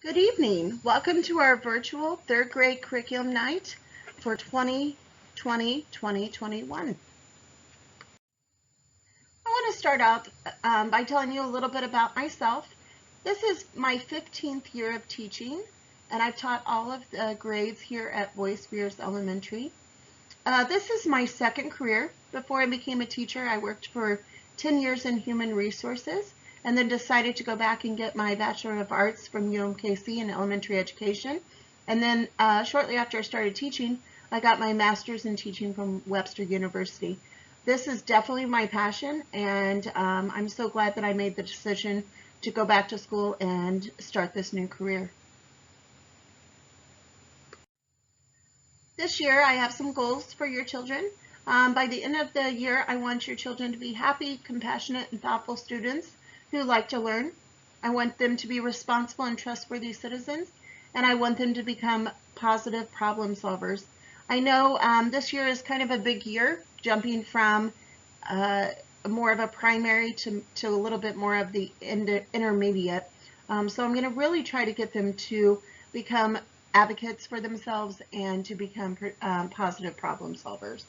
Good evening. Welcome to our virtual third grade curriculum night for 2020-2021. I want to start out by telling you a little bit about myself. This is my 15th year of teaching, and I've taught all of the grades here at Boyce Beers Elementary. This is my second career. Before I became a teacher, I worked for 10 years in human resources, and then decided to go back and get my Bachelor of Arts from UMKC in elementary education. And then shortly after I started teaching, I got my master's in teaching from Webster University. This is definitely my passion, and I'm so glad that I made the decision to go back to school and start this new career. This year, I have some goals for your children. By the end of the year, I want your children to be happy, compassionate, and thoughtful students who like to learn. I want them to be responsible and trustworthy citizens, and I want them to become positive problem solvers. I know this year is kind of a big year, jumping from more of a primary to a little bit more of the intermediate. So I'm going to really try to get them to become advocates for themselves and to become positive problem solvers.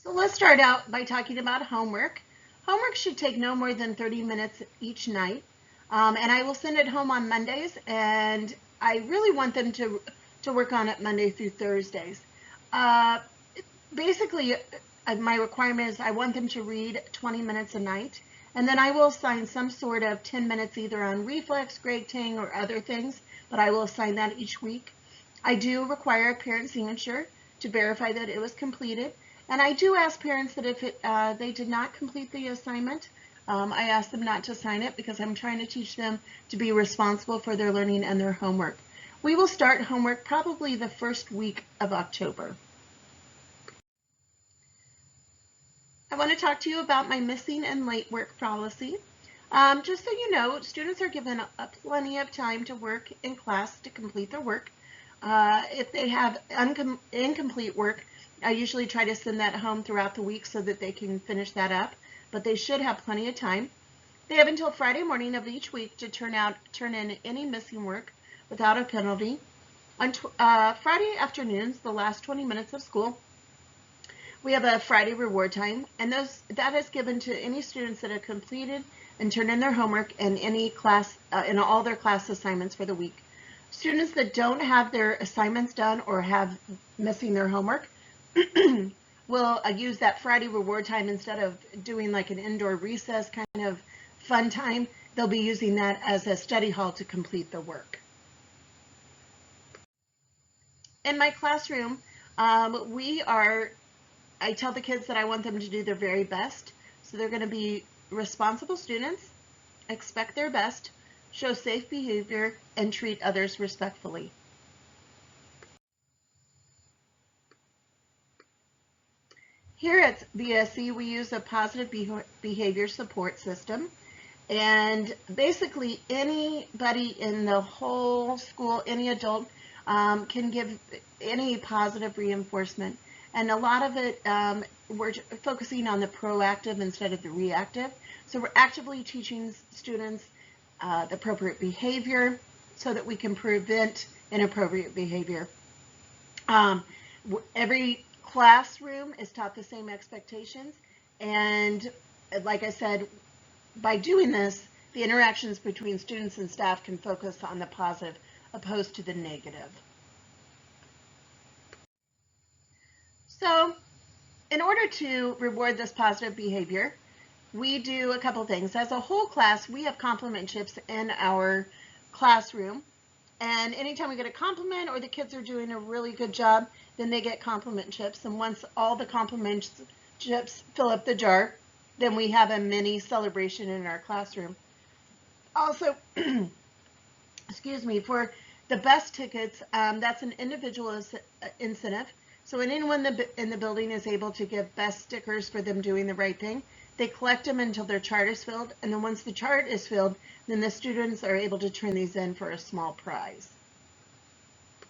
So let's start out by talking about homework. Homework should take no more than 30 minutes each night, and I will send it home on Mondays, and I really want them to work on it Monday through Thursdays. Basically, my requirement is I want them to read 20 minutes a night, and then I will assign some sort of 10 minutes either on reflex, grading, or other things, but I will assign that each week. I do require a parent signature to verify that it was completed. And I do ask parents that if they did not complete the assignment, I ask them not to sign it because I'm trying to teach them to be responsible for their learning and their homework. We will start homework probably the first week of October. I want to talk to you about my missing and late work policy. Just so you know, students are given plenty of time to work in class to complete their work. If they have incomplete work, I usually try to send that home throughout the week so that they can finish that up, but they should have plenty of time. They have until Friday morning of each week to turn in any missing work without a penalty. On Friday afternoons, the last 20 minutes of school, we have a Friday reward time, and that is given to any students that have completed and turned in their homework and any class in all their class assignments for the week. Students that don't have their assignments done or have missing their homework will use that Friday reward time instead of doing like an indoor recess kind of fun time. They'll be using that as a study hall to complete the work. In my classroom, I tell the kids that I want them to do their very best. So they're going to be responsible students, expect their best, show safe behavior, and treat others respectfully. Here at BSE, we use a positive behavior support system, and basically anybody in the whole school, any adult, can give any positive reinforcement. And a lot of it, we're focusing on the proactive instead of the reactive. So we're actively teaching students the appropriate behavior so that we can prevent inappropriate behavior. Every classroom is taught the same expectations, and like I said, by doing this, the interactions between students and staff can focus on the positive opposed to the negative. So in order to reward this positive behavior, we do a couple things. As a whole class, we have compliment chips in our classroom. And anytime we get a compliment or the kids are doing a really good job, then they get compliment chips. And once all the compliment chips fill up the jar, then we have a mini celebration in our classroom. Also, excuse me, for the best tickets, that's an individual incentive. So when anyone in the building is able to give best stickers for them doing the right thing, they collect them until their chart is filled, and then once the chart is filled, then the students are able to turn these in for a small prize.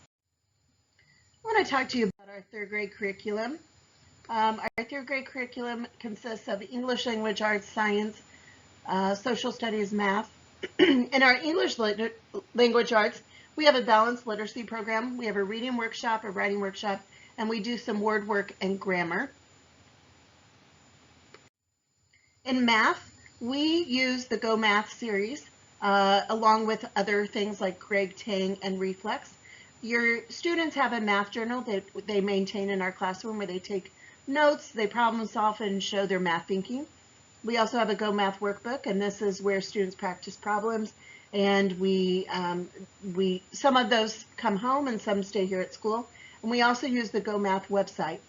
I want to talk to you about our third grade curriculum. Our third grade curriculum consists of English, language, arts, science, social studies, math. In our English language arts, we have a balanced literacy program. We have a reading workshop, a writing workshop, and we do some word work and grammar. In math, we use the Go Math series along with other things like Greg Tang and Reflex. Your students have a math journal that they maintain in our classroom where they take notes, they problem solve, and show their math thinking. We also have a Go Math workbook, and this is where students practice problems. And some of those come home and some stay here at school. And we also use the Go Math website.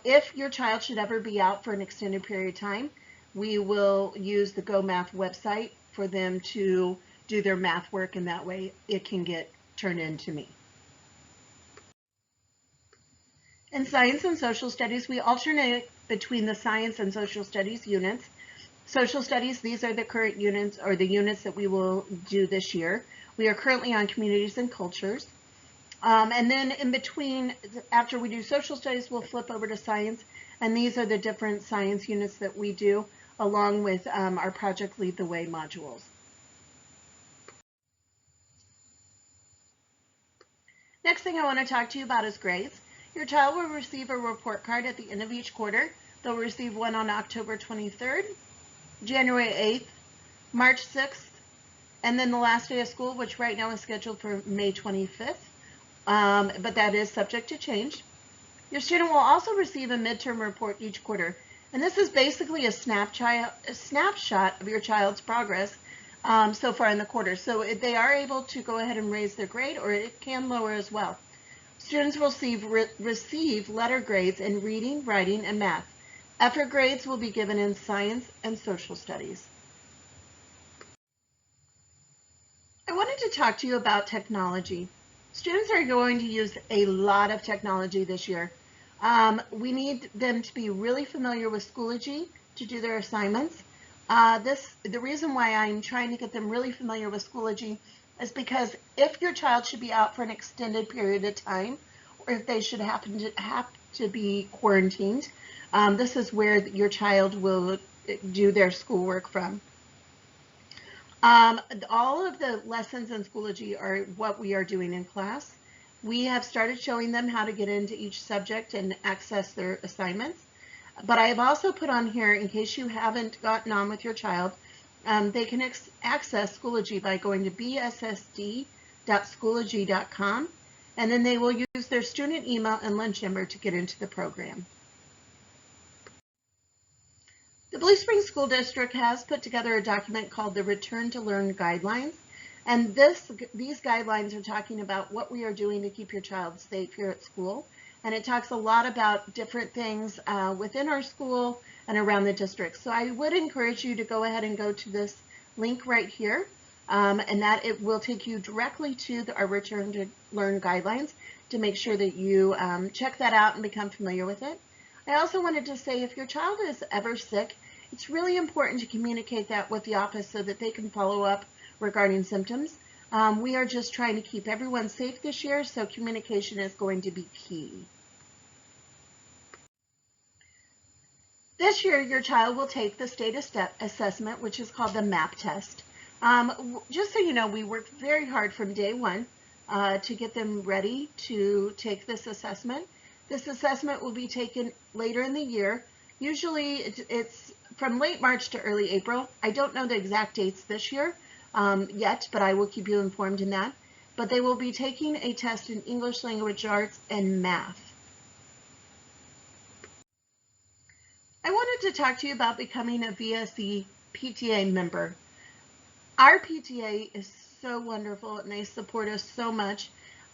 If your child should ever be out for an extended period of time, we will use the Go Math website for them to do their math work, and that way it can get turned in to me. In science and social studies, we alternate between the science and social studies units. Social studies, these are the current units or the units that we will do this year. We are currently on communities and cultures. And then in between, after we do social studies, we'll flip over to science. And these are the different science units that we do along with our Project Lead the Way modules. Next thing I want to talk to you about is grades. Your child will receive a report card at the end of each quarter. They'll receive one on October 23rd, January 8th, March 6th, and then the last day of school, which right now is scheduled for May 25th, but that is subject to change. Your student will also receive a midterm report each quarter, and this is basically a snapshot of your child's progress so far in the quarter. So they are able to go ahead and raise their grade, or it can lower as well. Students will receive letter grades in reading, writing, and math. Effort grades will be given in science and social studies. I wanted to talk to you about technology. Students are going to use a lot of technology this year. We need them to be really familiar with Schoology to do their assignments. The reason why I'm trying to get them really familiar with Schoology is because if your child should be out for an extended period of time, or if they should have to be quarantined, this is where your child will do their schoolwork from. All of the lessons in Schoology are what we are doing in class. We have started showing them how to get into each subject and access their assignments. But I have also put on here, in case you haven't gotten on with your child, they can access Schoology by going to bssd.schoology.com, and then they will use their student email and lunch number to get into the program. The Blue Springs School District has put together a document called the Return to Learn Guidelines, and these guidelines are talking about what we are doing to keep your child safe here at school. And it talks a lot about different things within our school and around the district. So I would encourage you to go ahead and go to this link right here, and that it will take you directly to our Return to Learn guidelines to make sure that you check that out and become familiar with it. I also wanted to say, if your child is ever sick, it's really important to communicate that with the office so that they can follow up regarding symptoms. We are just trying to keep everyone safe this year, so communication is going to be key. This year, your child will take the state assessment, which is called the MAP test. Just so you know, we worked very hard from day one to get them ready to take this assessment. This assessment will be taken later in the year. Usually it's from late March to early April. I don't know the exact dates this year yet, but I will keep you informed in that. But they will be taking a test in English language arts and math. I wanted to talk to you about becoming a VSE PTA member. Our PTA is so wonderful and they support us so much.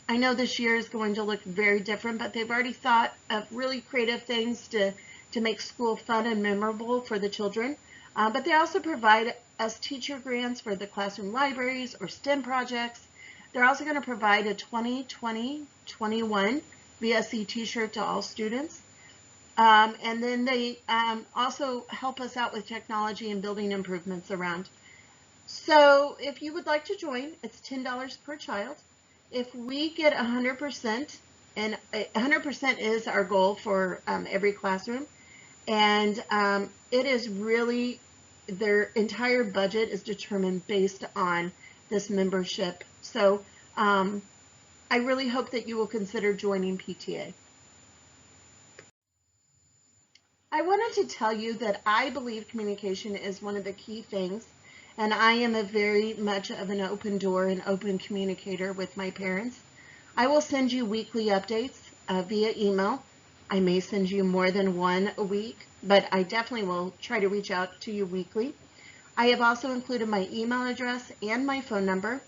I know this year is going to look very different, but they've already thought of really creative things to make school fun and memorable for the children. But they also provide us teacher grants for the classroom libraries or STEM projects. They're also going to provide a 2020-21 VSE t-shirt to all students. And then they also help us out with technology and building improvements around. So if you would like to join, it's $10 per child. If we get 100%, and 100% is our goal for every classroom, and it is really their entire budget is determined based on this membership. So I really hope that you will consider joining PTA. I wanted to tell you that I believe communication is one of the key things, and I am a very much of an open door and open communicator with my parents. I will send you weekly updates via email. I may send you more than one a week, but I definitely will try to reach out to you weekly. I have also included my email address and my phone number.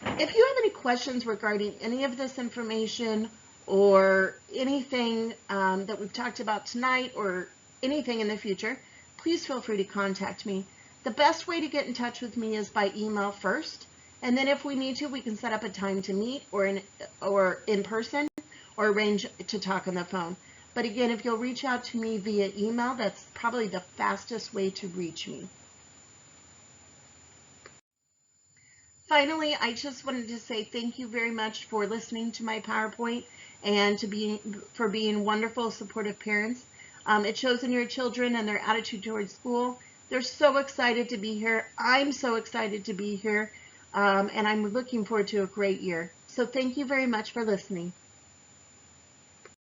If you have any questions regarding any of this information or anything that we've talked about tonight or anything in the future, please feel free to contact me. The best way to get in touch with me is by email first, and then if we need to, we can set up a time to meet or in person or arrange to talk on the phone. But again, if you'll reach out to me via email, that's probably the fastest way to reach me. Finally, I just wanted to say thank you very much for listening to my PowerPoint and for being wonderful, supportive parents. It shows in your children and their attitude towards school. They're so excited to be here. I'm so excited to be here, and I'm looking forward to a great year. So thank you very much for listening.